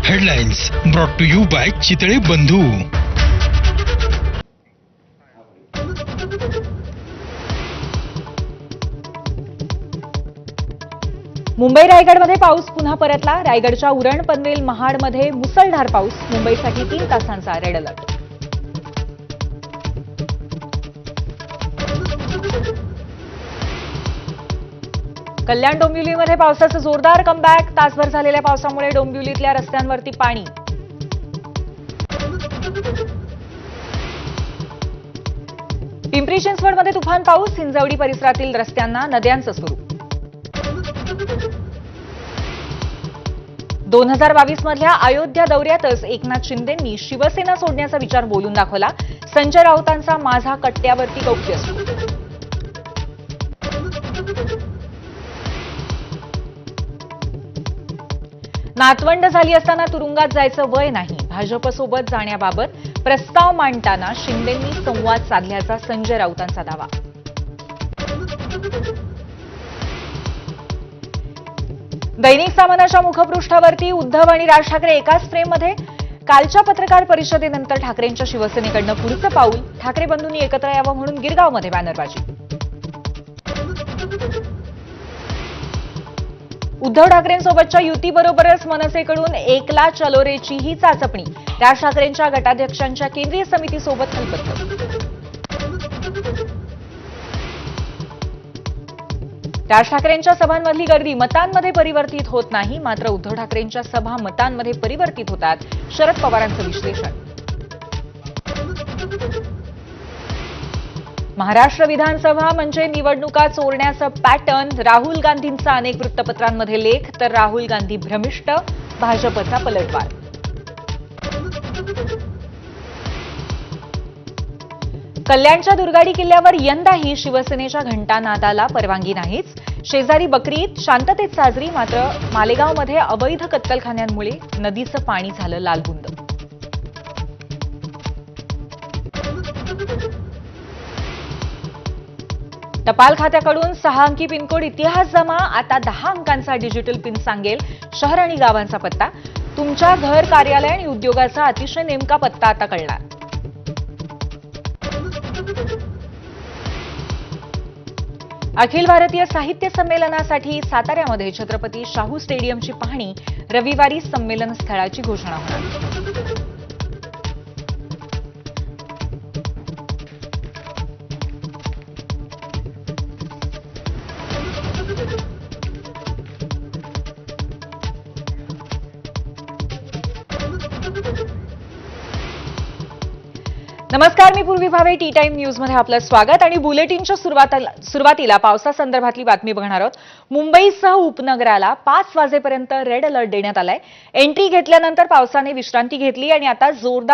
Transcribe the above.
Headlines brought to you by Chitale Bandhu. Mumbai रायगडमध्ये पाऊस पुन्हा परतला. रायगडच्या उरण पनवेल महाडमध्ये मुसळधार पाऊस. मुंबईसाठी 3 तासांचा रेड अलर्ट. कल्याण डोंबिवलीमध्ये पावसाचं जोरदार कमबॅक. तासभर झालेल्या पावसामुळे डोंबिवलीतल्या रस्त्यांवरती पाणी. पिंपरी चिंचवडमध्ये तुफान पाऊस. हिंजवडी परिसरातील रस्त्यांना नद्यांचं स्वरूप. 2022 मधल्या अयोध्या दौऱ्यातच एकनाथ शिंदेंनी शिवसेना सोडण्याचा विचार बोलून दाखवला. संजय राऊतांचा माझा कट्ट्यावरती गौप्यस्फोट. नातवंड झाली असताना तुरुंगात जायचं वय नाही. भाजपसोबत जाण्याबाबत प्रस्ताव मांडताना शिंदेंनी संवाद साधल्याचा संजय राऊतांचा दावा. दैनिक सामनाच्या मुखपृष्ठावरती उद्धव आणि राज ठाकरे एकाच फ्रेममध्ये. कालच्या पत्रकार परिषदेनंतर ठाकरेंच्या शिवसेनेकडनं पुढचं पाऊल. ठाकरे बंधूंनी एकत्र यावं म्हणून गिरगावमध्ये बॅनरबाजी. उद्धव ठाकरेंसोबतच्या युतीबरोबरच मनसेकडून एकला चलोरेचीही चाचपणी. राज ठाकरेंच्या गटाध्यक्षांच्या केंद्रीय समितीसोबत खलबत्तं. राज ठाकरेंच्या सभांमधली गर्दी मतांमध्ये परिवर्तित होत नाही. मात्र उद्धव ठाकरेंच्या सभा मतांमध्ये परिवर्तित होतात. शरद पवारांचं विश्लेषण. महाराष्ट्र विधानसभा म्हणजे निवडणुका चोरण्याचं पॅटर्न. राहुल गांधींचा अनेक वृत्तपत्रांमध्ये लेख. तर राहुल गांधी भ्रमिष्ट. भाजपचा पलटवार. कल्याणच्या दुर्गाडी किल्ल्यावर यंदाही शिवसेनेच्या घंटानादाला परवानगी नाहीच. शेजारी बकरी ईद शांततेत साजरी. मात्र मालेगावमध्ये अवैध कत्तलखान्यांमुळे नदीचं पाणी झालं लालबुंद. टपाल खात्याकडून 6 अंकी पिनकोड इतिहास जमा. आता 10 अंकांचा डिजिटल पिन सांगेल शहर आणि गावांचा पत्ता. तुमच्या घर, कार्यालय आणि उद्योगाचा अतिशय नेमका पत्ता आता कळणार. अखिल भारतीय साहित्य संमेलनासाठी साताऱ्यामध्ये छत्रपती शाहू स्टेडियमची पाहणी. रविवारी संमेलन स्थळाची घोषणा होणार. नमस्कार, मी पूर्वी भावे. टी टाइम न्यूजमध्ये आपलं स्वागत. आणि बुलेटिनच्या सुरुवातीला पावसासंदर्भातली बातमी बघणार आहोत. मुंबईसह उपनगराला 5 वाजेपर्यंत रेड अलर्ट देण्यात आलाय. एंट्री घेतल्यानंतर पावसाने विश्रांती घेतली आणि आता जोरदार